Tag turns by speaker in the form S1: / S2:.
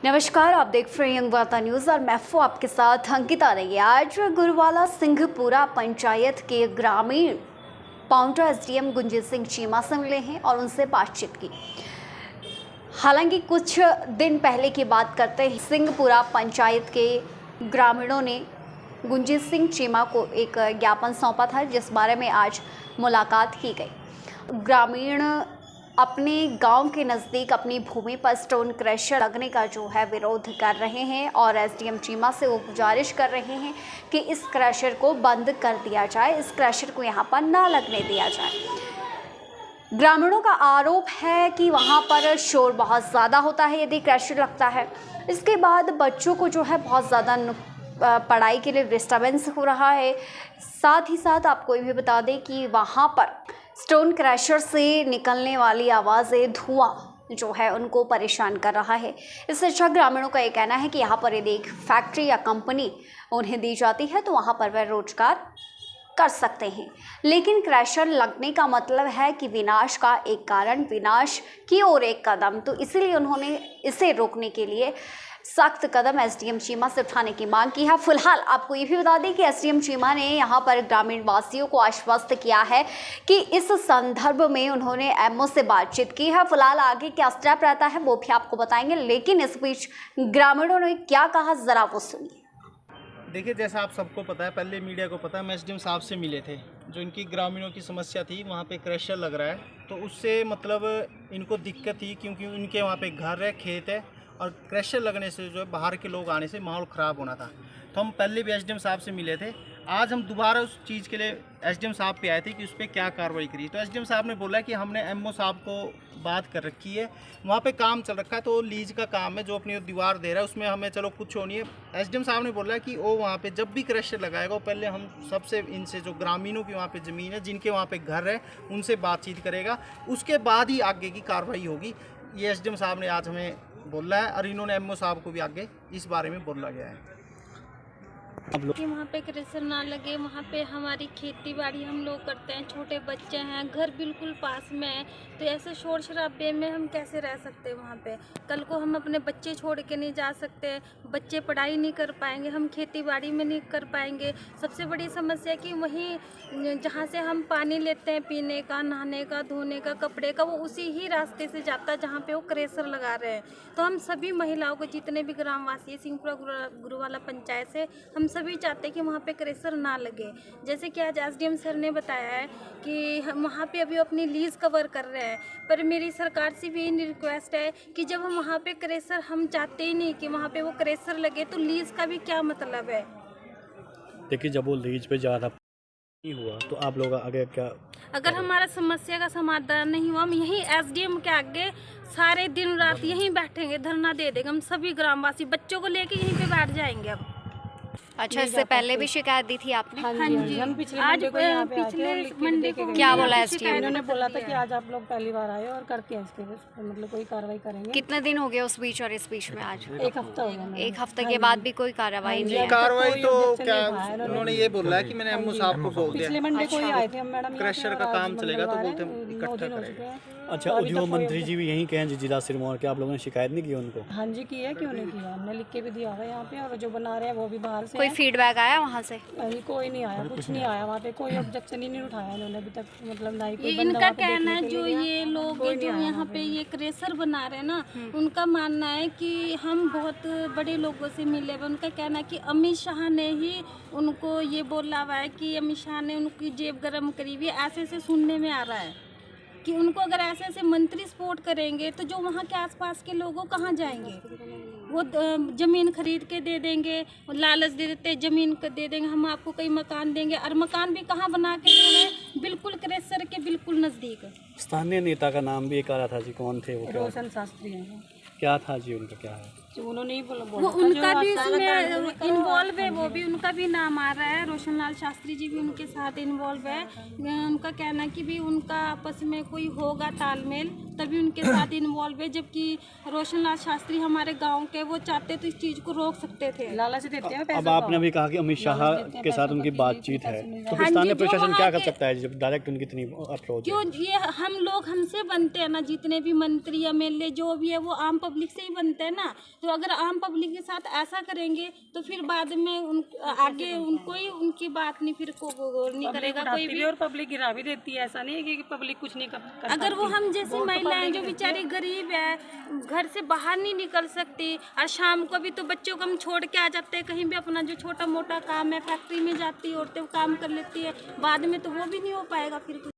S1: नमस्कार, आप देख रहे हैं यंग वार्ता न्यूज़ और मैं हूं आपके साथ अंकिता रही। आज गुरुवाला सिंहपुरा पंचायत के ग्रामीण पाउंटा एसडीएम गुंजीत सिंह चीमा से मिले हैं और उनसे बातचीत की। हालांकि कुछ दिन पहले की बात करते हैं, सिंहपुरा पंचायत के ग्रामीणों ने गुंजीत सिंह चीमा को एक ज्ञापन सौंपा था, जिस बारे में आज मुलाकात की गई। ग्रामीण अपने गांव के नज़दीक अपनी भूमि पर स्टोन क्रशर लगने का जो है विरोध कर रहे हैं और एसडीएम चीमा से वो गुजारिश कर रहे हैं कि इस क्रशर को बंद कर दिया जाए, इस क्रशर को यहां पर ना लगने दिया जाए। ग्रामीणों का आरोप है कि वहां पर शोर बहुत ज़्यादा होता है यदि क्रशर लगता है। इसके बाद बच्चों को जो है बहुत ज़्यादा पढ़ाई के लिए डिस्टर्बेंस हो रहा है। साथ ही साथ आपको ये भी बता दें कि वहाँ पर स्टोन क्रशर से निकलने वाली आवाज़ें, धुआं जो है उनको परेशान कर रहा है। इससे अच्छा ग्रामीणों का ये कहना है कि यहाँ पर यदि एक फैक्ट्री या कंपनी उन्हें दी जाती है तो वहाँ पर वह रोजगार कर सकते हैं। लेकिन क्रशर लगने का मतलब है कि विनाश का एक कारण, विनाश की ओर एक कदम। तो इसीलिए उन्होंने इसे रोकने के लिए सख्त कदम एसडीएम चीमा से उठाने की मांग की है। फिलहाल आपको ये भी बता दें कि एसडीएम चीमा ने यहाँ पर ग्रामीण वासियों को आश्वस्त किया है कि इस संदर्भ में उन्होंने एमओ से बातचीत की है। फिलहाल आगे क्या स्टेप रहता है वो भी आपको बताएंगे, लेकिन इस बीच ग्रामीणों ने क्या कहा जरा वो सुनिए।
S2: देखिए, जैसा आप सबको पता है, पहले मीडिया को पता है, हम एसडीएम साहब से मिले थे। जो इनकी ग्रामीणों की समस्या थी, वहाँ पे क्रशर लग रहा है, तो उससे मतलब इनको दिक्कत थी, क्योंकि उनके वहाँ पे घर है, खेत है, और क्रशर लगने से जो है बाहर के लोग आने से माहौल ख़राब होना था। तो हम पहले भी एसडीएम साहब से मिले थे। आज हम दोबारा उस चीज़ के लिए एसडीएम साहब पे आए थे कि उस पर क्या कार्रवाई करी। तो एसडीएम साहब ने बोला कि हमने एमओ साहब को बात कर रखी है, वहाँ पे काम चल रखा है, तो लीज का काम है, जो अपनी दीवार दे रहा है उसमें हमें चलो कुछ होनी है। एसडीएम साहब ने बोला कि वो वहाँ पे जब भी क्रशर लगाएगा, वो पहले हम सबसे इनसे जो ग्रामीणों की वहाँ पे ज़मीन है, जिनके वहाँ पे घर है, उनसे बातचीत करेगा, उसके बाद ही आगे की कार्रवाई होगी। ये एसडीएम साहब ने आज हमें बोला है और इन्होंने एमओ साहब को भी आगे इस बारे में बोला गया है
S3: कि वहाँ पे क्रशर ना लगे। वहाँ पे हमारी खेती बाड़ी हम लोग करते हैं, छोटे बच्चे हैं, घर बिल्कुल पास में है, तो ऐसे शोर शराबे में हम कैसे रह सकते हैं। वहाँ पे कल को हम अपने बच्चे छोड़ के नहीं जा सकते, बच्चे पढ़ाई नहीं कर पाएंगे, हम खेती बाड़ी में नहीं कर पाएंगे। सबसे बड़ी समस्या कि वहीं जहाँ से हम पानी लेते हैं पीने का, नहाने का, धोने का, कपड़े का, वो उसी ही रास्ते से जाता है जहाँ पे वो क्रशर लगा रहे हैं। तो हम सभी महिलाओं को, जितने भी ग्रामवासी है सिंहपुरा गुरुवाला पंचायत से, हम सभी चाहते हैं कि वहाँ पे क्रशर ना लगे। जैसे कि आज एसडीएम सर ने बताया है कि हम वहाँ पे अभी अपनी लीज कवर कर रहे हैं, पर मेरी सरकार से भी यही रिक्वेस्ट है कि जब हम वहाँ पे क्रशर, हम चाहते ही नहीं कि वहाँ पे वो क्रशर लगे, तो लीज का भी क्या मतलब है।
S4: देखिए, जब वो लीज पे ज़्यादा नहीं हुआ तो आप लोग आगे क्या?
S3: अगर हमारा समस्या का समाधान नहीं हुआ, हम यहीं एसडीएम के आगे सारे दिन रात यहीं बैठेंगे, धरना दे देंगे। हम सभी ग्रामवासी बच्चों को लेके यहीं पे बैठ जाएंगे अब।
S1: अच्छा, इससे पहले भी शिकायत दी थी आपने?
S3: हाँ जी,
S5: हम पिछले
S3: आज
S5: पिछले
S3: मंडे को
S1: क्या बोला एसडीएम?
S5: उन्होंने बोला था कि आज आप लोग पहली बार आए और करके इसके मतलब कोई कार्रवाई करेंगे।
S1: कितने दिन हो गए उस बीच और इस बीच में? आज
S5: 1 हफ्ता हो गया।
S1: एक हफ्ते के बाद भी कोई कार्रवाई नहीं है?
S2: कार्रवाई तो क्या, उन्होंने ये बोला है कि मैंने एमओ साहब को बोल दिया।
S5: पिछले मंडे को ही आए थे हम मैडम।
S2: क्रशर का काम चलेगा तो बोलते हम इकट्ठा करेंगे।
S4: अच्छा, उद्योग मंत्री जी भी यहीं के हैं जिला सिरमौर के, आप लोगों ने शिकायत नहीं की उनको?
S5: हाँ जी, की है, क्यों नहीं किया, हमने लिख के भी दिया हुआ है यहाँ पे, और जो बना रहे हैं वो भी बाहर से।
S1: कोई फीडबैक आया वहाँ से?
S5: नहीं, कोई नहीं आया, कुछ नहीं आया वहाँ पे, कोई ऑब्जेक्शन ही नहीं उठाया इन्होंने अभी तक, मतलब ना ही कोई बंदा
S3: इनका
S5: वहाँ पे
S3: कहना है,
S5: देखने के
S3: जो
S5: लिए गया,
S3: ये लोग
S5: कोई
S3: जो
S5: नहीं आया
S3: यहाँ पे ये क्रशर बना रहे हैं ना, उनका मानना है कि हम बहुत बड़े लोगों से मिले हुए। उनका कहना है कि अमित शाह ने ही उनको ये बोला हुआ है कि अमित शाह ने उनकी जेब गर्म करी हुई है, ऐसे ऐसे सुनने में आ रहा है कि उनको अगर ऐसे ऐसे मंत्री सपोर्ट करेंगे तो जो वहाँ के आसपास के लोगों कहाँ जाएंगे। वो ज़मीन खरीद के दे देंगे, लालच दे देते, ज़मीन दे देंगे, हम आपको कई मकान देंगे, और मकान भी कहाँ बना के दे रहे हैं, बिल्कुल क्रशर के बिल्कुल नज़दीक।
S4: स्थानीय नेता का नाम भी एक आ रहा था जी, कौन थे वो?
S5: रोशन शास्त्री हैं।
S4: क्या था जी उनका, क्या है?
S5: उन्होंने ही बोला
S3: वो उनका भी इसमें इन्वॉल्व है, वो भी उनका भी नाम आ रहा है। रोशन लाल शास्त्री जी भी उनके साथ इन्वॉल्व है। उनका कहना है कि भी उनका आपस में कोई होगा तालमेल, तभी उनके साथ इन्वॉल्व है। जबकि रोशन लाल शास्त्री हमारे गांव के, वो चाहते तो इस चीज़ को रोक सकते थे।
S5: लालच देते हैं पैसे।
S4: अब आपने भी कहा कि अमित शाह के साथ उनकी बातचीत है, तो फिर स्थानीय प्रशासन क्या कर सकता है जब डायरेक्ट उनकी इतनी अप्रोच?
S3: क्यों, ये हम लोग हमसे बनते हैं ना, जितने भी मंत्री एमएलए जो भी है वो आम पब्लिक से ही बनते हैं ना। तो अगर आम पब्लिक के साथ ऐसा करेंगे तो फिर बाद में आगे उनको ही उनकी बात नहीं फिर को गौर नहीं करेगा कोई भी।
S5: और पब्लिक गिरा भी देती है, ऐसा नहीं है कि पब्लिक कुछ नहीं कर
S3: अगर वो हम जैसी महिलाएं जो बेचारी गरीब है, घर से बाहर नहीं निकल सकती, और शाम को भी तो बच्चों को हम छोड़ के आ जाते हैं कहीं भी, अपना जो छोटा मोटा काम है फैक्ट्री में जाती है औरतें काम कर लेती है, बाद में तो वो भी नहीं हो पाएगा फिर।